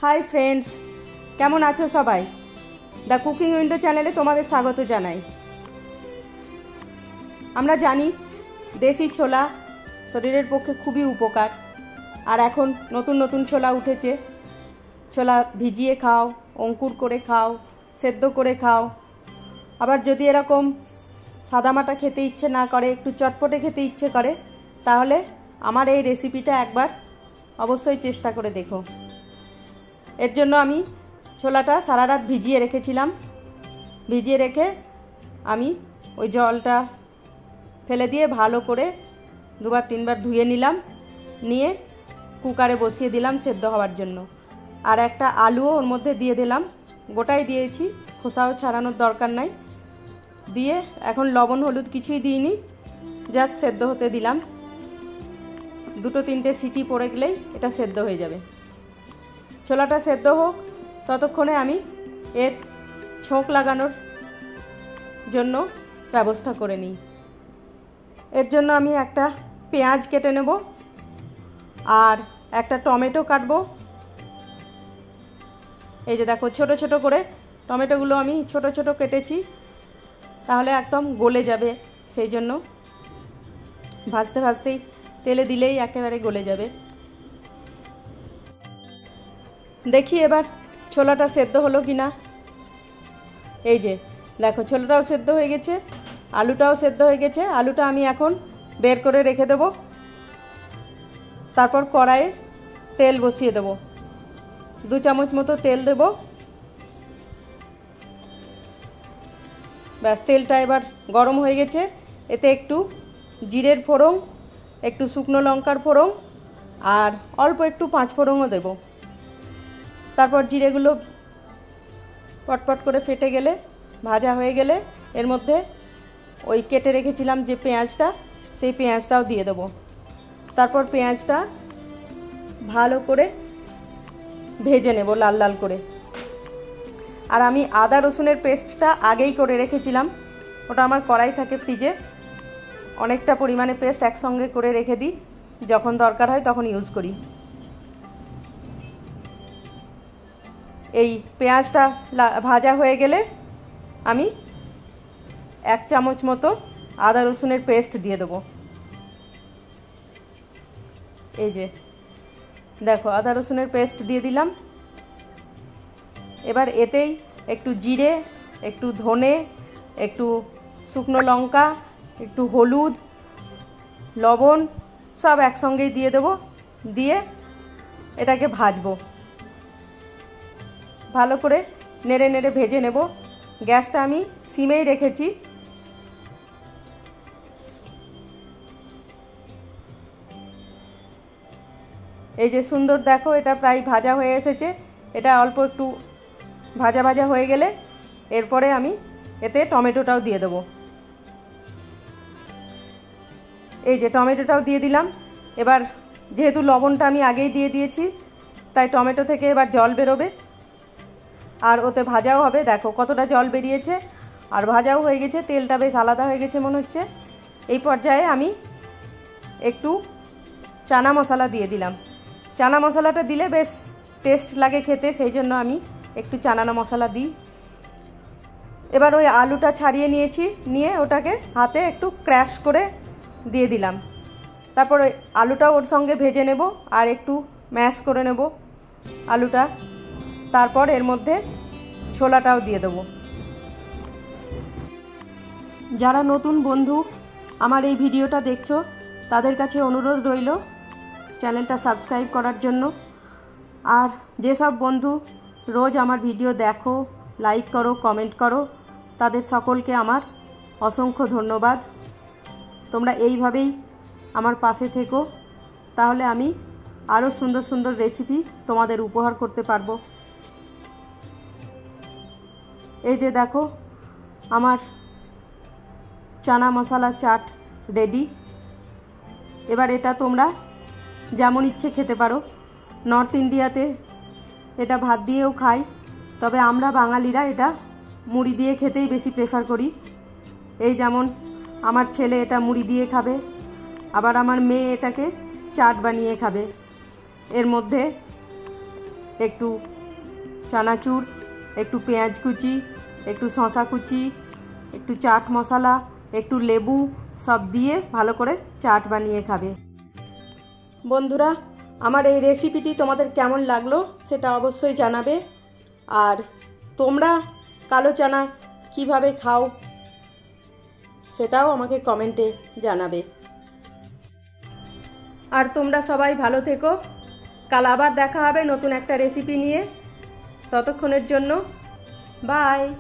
Hi friends, কেমন আছো সবাই? দ্য কুকিং উইন্ডো চ্যানেলে তোমাদের স্বাগত জানাই। আমরা জানি দেশি ছোলা শরীরের পক্ষে খুবই উপকার। আর এখন নতুন নতুন ছোলা উঠেছে। ছোলা ভিজিয়ে খাও, অঙ্কুর করে খাও, সেদ্ধ করে খাও। আবার যদি এরকম সাদামাটা খেতে ইচ্ছে না করে, একটু চটপটে খেতে ইচ্ছে করে, তাহলে আমার এই রেসিপিটা একবার অবশ্যই চেষ্টা করে দেখো। এর জন্য আমি ছোলাটা সারা রাত ভিজিয়ে রেখেছিলাম। ভিজিয়ে রেখে আমি ওই জলটা ফেলে দিয়ে ভালো করে দুবার তিনবার ধুয়ে নিলাম। নিয়ে কুকারে বসিয়ে দিলাম সেদ্ধ হওয়ার জন্য। আর একটা আলুও ওর মধ্যে দিয়ে দিলাম, গোটাই দিয়েছি, খোসাও ছাড়ানোর দরকার নাই। দিয়ে এখন লবণ হলুদ কিছুই দিইনি, জাস্ট সেদ্ধ হতে দিলাম। 2-3টে সিটি পড়ে গেলেই এটা সেদ্ধ হয়ে যাবে। ছোলাটা সেদ্ধ হোক, ততক্ষণে আমি এর ছোঁক লাগানোর জন্য ব্যবস্থা করে নিই। এর জন্য আমি একটা পেঁয়াজ কেটে নেব আর একটা টমেটো কাটবো। এই যে দেখো, ছোট ছোট করে টমেটোগুলো আমি ছোট ছোট কেটেছি, তাহলে একদম গলে যাবে। সেই জন্য ভাজতে ভাজতেই তেলে দিলেই একেবারে গলে যাবে। দেখি এবার ছোলাটা সেদ্ধ হলো কি না। এই যে দেখো, ছোলাটাও সেদ্ধ হয়ে গেছে, আলুটাও সেদ্ধ হয়ে গেছে। আলুটা আমি এখন বের করে রেখে দেব। তারপর কড়াইয়ে তেল বসিয়ে দেব। 2 চামচ মতো তেল দেব। ব্যাস, তেলটা এবার গরম হয়ে গেছে। এতে একটু জিরের ফোড়ন, একটু শুকনো লঙ্কার ফোড়ন আর অল্প একটু 5 ফোড়নও দেব। তারপর জিরেগুলো পটপট করে ফেটে গেলে, ভাজা হয়ে গেলে, এর মধ্যে ওই কেটে রেখেছিলাম যে পেঁয়াজটা, সেই পেঁয়াজটাও দিয়ে দেব। তারপর পেঁয়াজটা ভালো করে ভেজে নেব, লাল লাল করে। আর আমি আদা রসুনের পেস্টটা আগেই করে রেখেছিলাম, ওটা আমার কড়াই থাকে ফ্রিজে। অনেকটা পরিমাণে পেস্ট একসঙ্গে করে রেখে দিই, যখন দরকার হয় তখন ইউজ করি। এই পেঁয়াজটা ভাজা হয়ে গেলে আমি 1 চামচ মতো আদা রসুনের পেস্ট দিয়ে দেবো। এই যে দেখো, আদা রসুনের পেস্ট দিয়ে দিলাম। এবার এতেই একটু জিরে, একটু ধনে, একটু শুকনো লঙ্কা, একটু হলুদ, লবণ সব একসঙ্গেই দিয়ে দেবো। দিয়ে এটাকে ভাজবো, ভালো করে নেড়ে নেড়ে ভেজে নেব। গ্যাসটা আমি সিমেই রেখেছি। এই যে সুন্দর দেখো, এটা প্রায় ভাজা হয়ে এসেছে। এটা অল্প একটু ভাজা ভাজা হয়ে গেলে এরপরে আমি এতে টমেটোটাও দিয়ে দেবো। এই যে টমেটোটাও দিয়ে দিলাম। এবার যেহেতু লবণটা আমি আগেই দিয়ে দিয়েছি, তাই টমেটো থেকে এবার জল বেরোবে আর ওতে ভাজাও হবে। দেখো কতটা জল বেরিয়েছে, আর ভাজাও হয়ে গেছে। তেলটা বেশ আলাদা হয়ে গেছে মনে হচ্ছে। এই পর্যায়ে আমি একটু চানা মশলা দিয়ে দিলাম। চানা মশলাটা দিলে বেশ টেস্ট লাগে খেতে, সেই জন্য আমি একটু চানা মশলা দিই। এবার ওই আলুটা ছাড়িয়ে নিয়েছি, নিয়ে ওটাকে হাতে একটু ক্র্যাশ করে দিয়ে দিলাম। তারপর ওই আলুটাও ওর সঙ্গে ভেজে নেব আর একটু ম্যাশ করে নেব আলুটা। তারপর এর মধ্যে ছোলাটাও দিয়ে দেব। যারা নতুন বন্ধু আমার এই ভিডিওটা দেখছো, তাদের কাছে অনুরোধ রইল চ্যানেলটা সাবস্ক্রাইব করার জন্য। আর যেসব বন্ধু রোজ আমার ভিডিও দেখো, লাইক করো, কমেন্ট করো, তাদের সকলকে আমার অসংখ্য ধন্যবাদ। তোমরা এইভাবেই আমার পাশে থেকো, তাহলে আমি আরও সুন্দর সুন্দর রেসিপি তোমাদের উপহার করতে পারবো। এই যে দেখো, আমার চানা মশলা চাট রেডি। এবার এটা তোমরা যেমন ইচ্ছে খেতে পারো। নর্থ ইন্ডিয়াতে এটা ভাত দিয়েও খাই, তবে আমরা বাঙালিরা এটা মুড়ি দিয়ে খেতেই বেশি প্রেফার করি। এই যেমন আমার ছেলে এটা মুড়ি দিয়ে খাবে, আবার আমার মেয়ে এটাকে চাট বানিয়ে খাবে। এর মধ্যে একটু চানাচুর, একটু পেঁয়াজ কুচি, একটু শসা কুচি, একটু চাট মশলা, একটু লেবু সব দিয়ে ভালো করে চাট বানিয়ে খাবে। বন্ধুরা, আমার এই রেসিপিটি তোমাদের কেমন লাগলো সেটা অবশ্যই জানাবে। আর তোমরা কালো চানা কিভাবে খাও সেটাও আমাকে কমেন্টে জানাবে। আর তোমরা সবাই ভালো থেকো। কাল আবার দেখা হবে নতুন একটা রেসিপি নিয়ে। ততক্ষণের জন্য বাই।